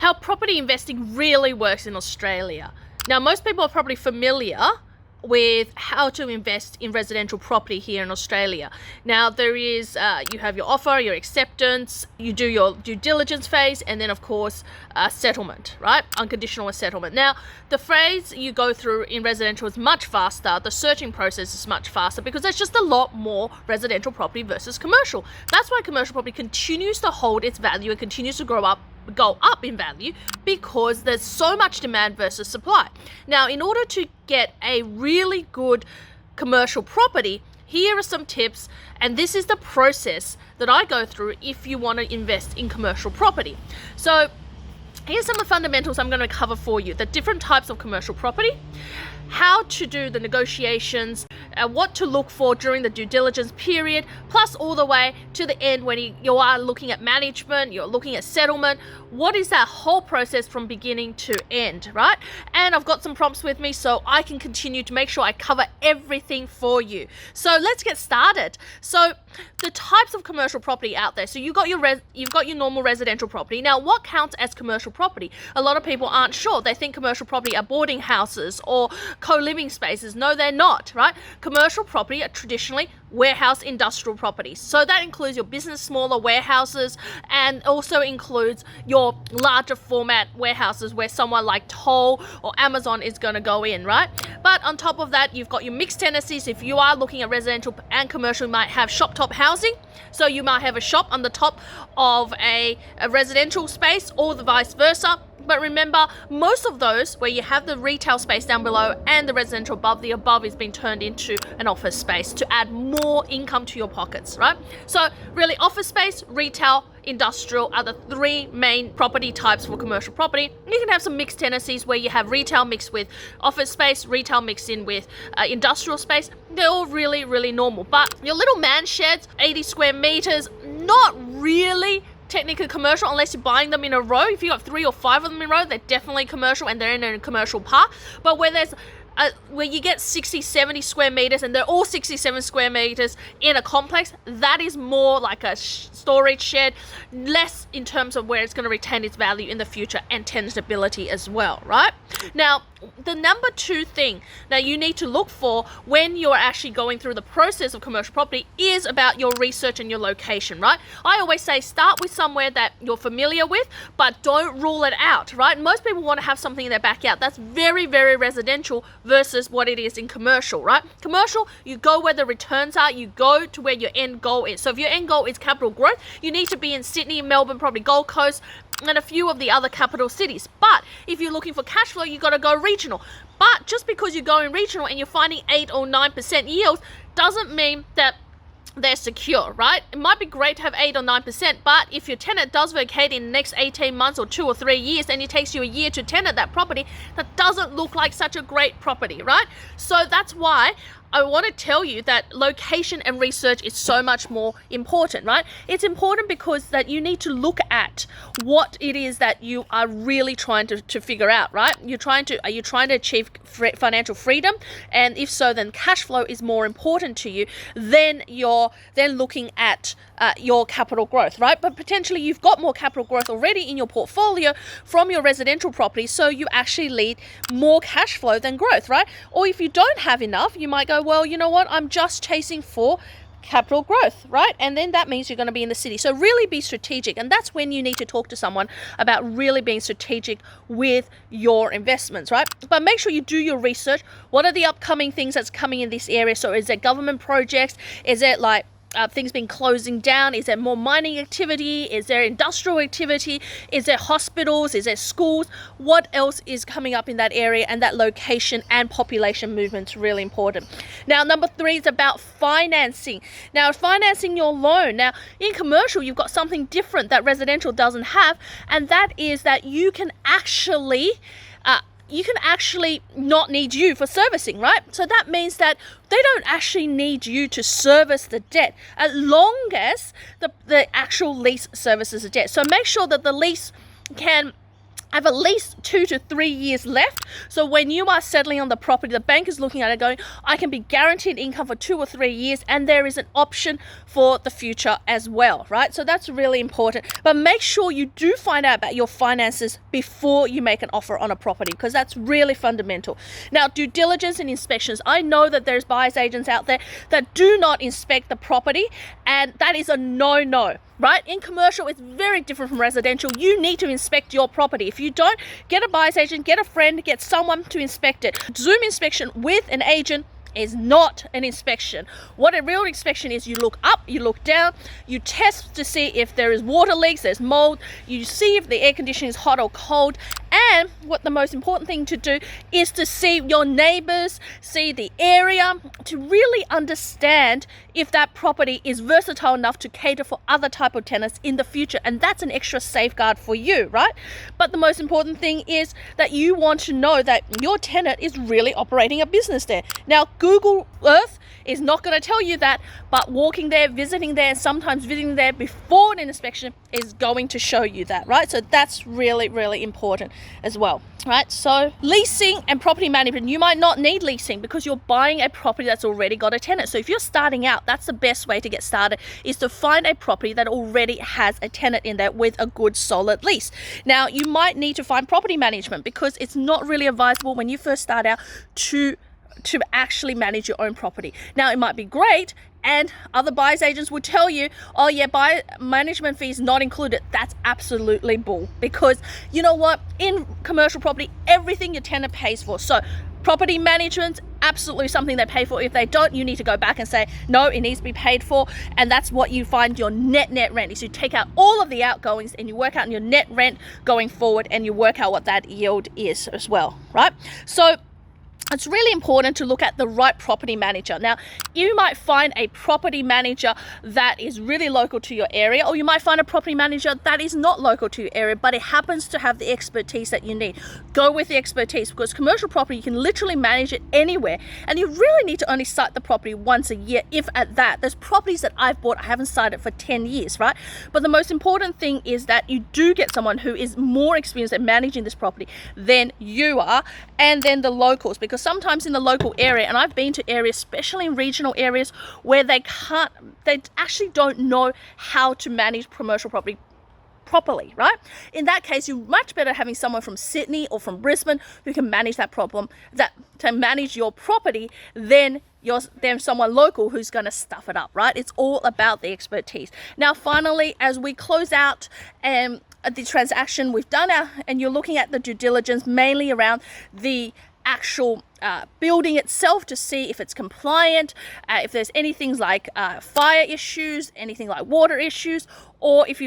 how property investing really works in Australia. Now, most people are probably familiar with how to invest in residential property here in Australia. Now, there is, you have your offer, your acceptance, you do your due diligence phase, and then, of course, settlement, right? Unconditional settlement. Now, the phase you go through in residential is much faster. The searching process is much faster because there's just a lot more residential property versus commercial. That's why commercial property continues to hold its value and continues to go up in value, because there's so much demand versus supply. Now, in order to get a really good commercial property, here are some tips, and this is the process that I go through if you want to invest in commercial property. So here's some of the fundamentals I'm going to cover for you: the different types of commercial property, how to do the negotiations, what to look for during the due diligence period, plus all the way to the end when you are looking at management, you're looking at settlement. What is that whole process from beginning to end, right? And I've got some prompts with me so I can continue to make sure I cover everything for you. So let's get started. So the types of commercial property out there. So you've got your normal residential property. Now, what counts as commercial property? A lot of people aren't sure. They think commercial property are boarding houses or co-living spaces. No, they're not, right? Commercial property are traditionally warehouse industrial properties. So that includes your business, smaller warehouses, and also includes your larger format warehouses where someone like Toll or Amazon is going to go in, right? But on top of that, you've got your mixed tenancies. If you are looking at residential and commercial, you might have shop top housing. So you might have a shop on the top of a residential space, or the vice versa. But remember, most of those where you have the retail space down below and the residential above, the above is being turned into an office space to add more income to your pockets, right? So really, office space, retail, industrial are the three main property types for commercial property. You can have some mixed tenancies where you have retail mixed with office space, retail mixed in with industrial space. They're all really, really normal. But your little man sheds, 80 square meters, not really technically commercial unless you're buying them in a row. If you got 3 or 5 of them in a row, they're definitely commercial and they're in a commercial park. But where you get 60, 70 square meters and they're all 67 square meters in a complex, that is more like a storage shed, less in terms of where it's going to retain its value in the future and tenantability as well, right? Now, the number 2 thing that you need to look for when you're actually going through the process of commercial property is about your research and your location, right? I always say start with somewhere that you're familiar with, but don't rule it out, right? Most people want to have something in their backyard. That's very, very residential versus what it is in commercial, right? Commercial, you go where the returns are, you go to where your end goal is. So if your end goal is capital growth, you need to be in Sydney, Melbourne, probably Gold Coast, and a few of the other capital cities. But if you're looking for cash flow, you got to go regional. But just because you're going regional and you're finding 8 or 9% yields doesn't mean that they're secure, right? It might be great to have 8 or 9%, but if your tenant does vacate in the next 18 months or 2 or 3 years and it takes you a year to tenant that property, that doesn't look like such a great property, right? So that's why I want to tell you that location and research is so much more important, right? It's important because that you need to look at what it is that you are really trying to figure out, right? Are you trying to achieve financial freedom? And if so, then cash flow is more important to you than you're then looking at your capital growth, right? But potentially you've got more capital growth already in your portfolio from your residential property, so you actually lead more cash flow than growth, right? Or if you don't have enough, you might go, well, you know what, I'm just chasing for capital growth, right? And then that means you're going to be in the city. So really be strategic. And that's when you need to talk to someone about really being strategic with your investments, right? But make sure you do your research. What are the upcoming things that's coming in this area? So is there government projects? Is it like things been closing down? Is there more mining activity? Is there industrial activity? Is there hospitals? Is there schools? What else is coming up in that area? And that location and population movement is really important. Now, number 3 is about financing. Now, financing your loan. Now, in commercial, you've got something different that residential doesn't have, and that is that you can actually not need you for servicing, right? So that means that they don't actually need you to service the debt as long as the actual lease services the debt. So make sure that the lease can have at least 2 to 3 years left. So when you are settling on the property, the bank is looking at it going, I can be guaranteed income for 2 or 3 years, and there is an option for the future as well, right? So that's really important. But make sure you do find out about your finances before you make an offer on a property, because that's really fundamental. Now, due diligence and inspections. I know that there's buyer's agents out there that do not inspect the property, and that is a no-no. Right? In commercial, it's very different from residential. You need to inspect your property. If you don't, get a buyer's agent, get a friend, get someone to inspect it. Zoom inspection with an agent is not an inspection. What a real inspection is, you look up, you look down, you test to see if there is water leaks, there's mold, you see if the air conditioning is hot or cold, and what the most important thing to do is to see your neighbors, see the area, to really understand if that property is versatile enough to cater for other type of tenants in the future. And that's an extra safeguard for you, right? But the most important thing is that you want to know that your tenant is really operating a business there. Now, Google Earth is not going to tell you that, but walking there, visiting there, and sometimes visiting there before an inspection is going to show you that, right? So that's really, really important as well, right? So leasing and property management, you might not need leasing because you're buying a property that's already got a tenant. So if you're starting out, that's the best way to get started, is to find a property that already has a tenant in there with a good solid lease. Now, you might need to find property management because it's not really advisable when you first start out to actually manage your own property. Now, it might be great, and other buyer's agents will tell you, oh yeah, buyer management fees not included. That's absolutely bull, because you know what, in commercial property, everything your tenant pays for. So property management, absolutely something they pay for. If they don't, you need to go back and say, no, it needs to be paid for. And that's what you find your net rent is. You take out all of the outgoings and you work out your net rent going forward, and you work out what that yield is as well, right? So it's really important to look at the right property manager. Now, you might find a property manager that is really local to your area, or you might find a property manager that is not local to your area, but it happens to have the expertise that you need. Go with the expertise, because commercial property, you can literally manage it anywhere, and you really need to only site the property once a year, if at that. There's properties that I've bought, I haven't sited for 10 years, right? But the most important thing is that you do get someone who is more experienced at managing this property than you are, and then the locals, because sometimes in the local area, and I've been to areas, especially in regional areas, where they actually don't know how to manage commercial property properly, right? In that case, you're much better having someone from Sydney or from Brisbane who can manage to manage your property than someone local who's going to stuff it up, right? It's all about the expertise. Now, finally, as we close out the transaction, we've done and you're looking at the due diligence mainly around the actual building itself to see if it's compliant, if there's anything like fire issues, anything like water issues, or if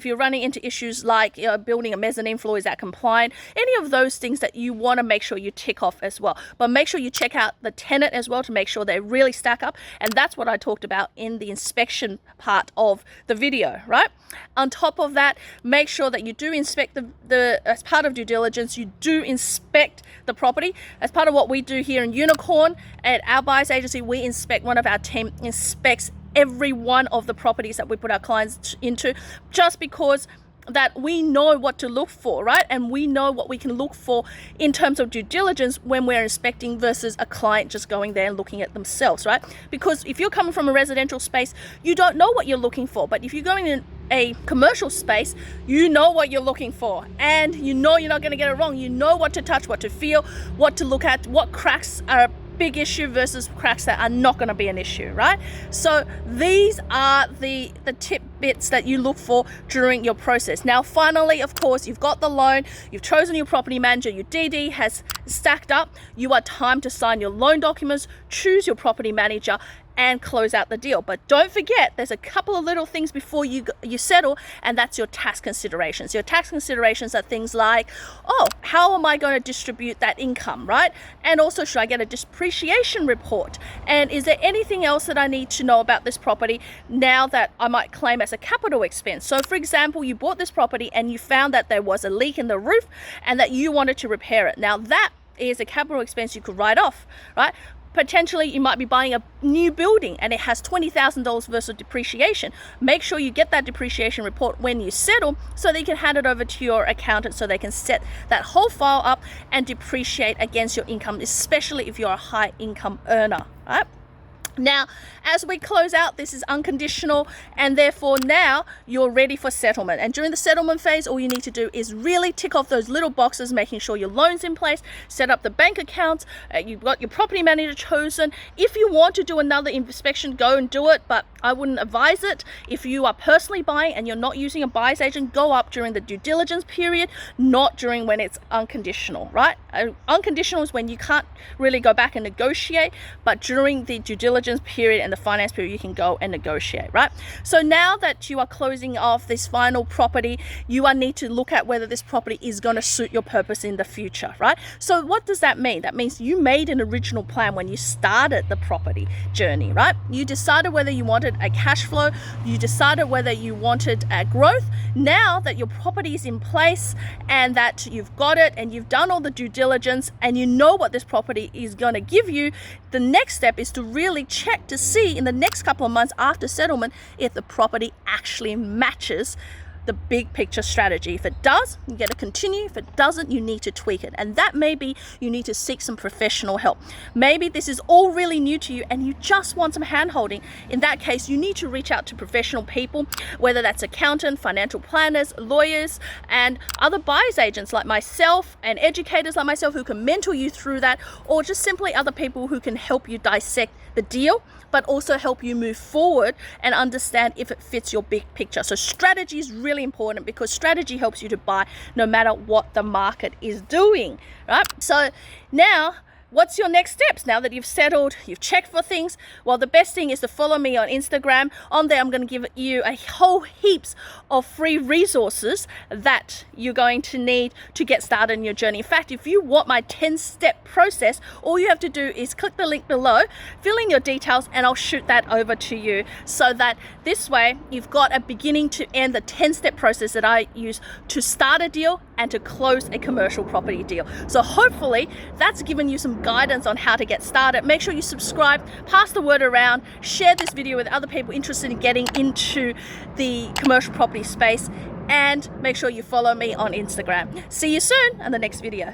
you're running into issues like building a mezzanine floor, is that compliant? Any of those things that you want to make sure you tick off as well. But make sure you check out the tenant as well to make sure they really stack up, and that's what I talked about in the inspection part of the video, right? On top of that, make sure that you do inspect as part of due diligence, you do inspect the property. As part of what we do here in Unicorn at our buyers agency, we inspect, one of our team inspects every one of the properties that we put our clients into, just because that we know what to look for, right? And we know what we can look for in terms of due diligence when we're inspecting versus a client just going there and looking at themselves, right? Because if you're coming from a residential space, you don't know what you're looking for. But if you're going in a commercial space, you know what you're looking for, and you know you're not going to get it wrong. You know what to touch, what to feel, what to look at, what cracks are big issue versus cracks that are not going to be an issue, right? So these are the tidbits that you look for during your process. Now, finally, of course, you've got the loan, you've chosen your property manager, your DD has stacked up, you are time to sign your loan documents, choose your property manager, and close out the deal. But don't forget, there's a couple of little things before you settle, and that's your tax considerations. Your tax considerations are things like, oh, how am I going to distribute that income, right? And also, should I get a depreciation report? And is there anything else that I need to know about this property now that I might claim as a capital expense? So for example, you bought this property and you found that there was a leak in the roof and that you wanted to repair it. Now that is a capital expense you could write off, right? Potentially you might be buying a new building and it has $20,000 worth of depreciation. Make sure you get that depreciation report when you settle so that you can hand it over to your accountant so they can set that whole file up and depreciate against your income, especially if you're a high income earner, right? Now, as we close out, this is unconditional, and therefore now you're ready for settlement. And during the settlement phase, all you need to do is really tick off those little boxes, making sure your loan's in place, set up the bank accounts, you've got your property manager chosen. If you want to do another inspection, go and do it, but I wouldn't advise it. If you are personally buying and you're not using a buyer's agent, go up during the due diligence period, not during when it's unconditional, right? Unconditional is when you can't really go back and negotiate, but during the due diligence period and the finance period, you can go and negotiate, right? So now that you are closing off this final property, you need to look at whether this property is going to suit your purpose in the future, right? So what does that mean? That means you made an original plan when you started the property journey, right? You decided whether you wanted a cash flow, you decided whether you wanted a growth. Now that your property is in place and that you've got it and you've done all the due diligence and you know what this property is going to give you, the next step is to really check to see in the next couple of months after settlement if the property actually matches the big picture strategy. If it does, you get to continue. If it doesn't, you need to tweak it. And that maybe you need to seek some professional help. Maybe this is all really new to you and you just want some hand holding. In that case, you need to reach out to professional people, whether that's accountant, financial planners, lawyers, and other buyer's agents like myself and educators like myself who can mentor you through that, or just simply other people who can help you dissect the deal, but also help you move forward and understand if it fits your big picture. So strategy is really important because strategy helps you to buy no matter what the market is doing, right? So now, what's your next steps now that you've settled, you've checked for things? Well, the best thing is to follow me on Instagram. On there, I'm going to give you a whole heaps of free resources that you're going to need to get started in your journey. In fact, if you want my 10-step process, all you have to do is click the link below, fill in your details, and I'll shoot that over to you so that this way you've got a beginning to end the 10-step process that I use to start a deal and to close a commercial property deal. So hopefully that's given you some guidance on how to get started. Make sure you subscribe, pass the word around, share this video with other people interested in getting into the commercial property space, and make sure you follow me on Instagram. See you soon on the next video.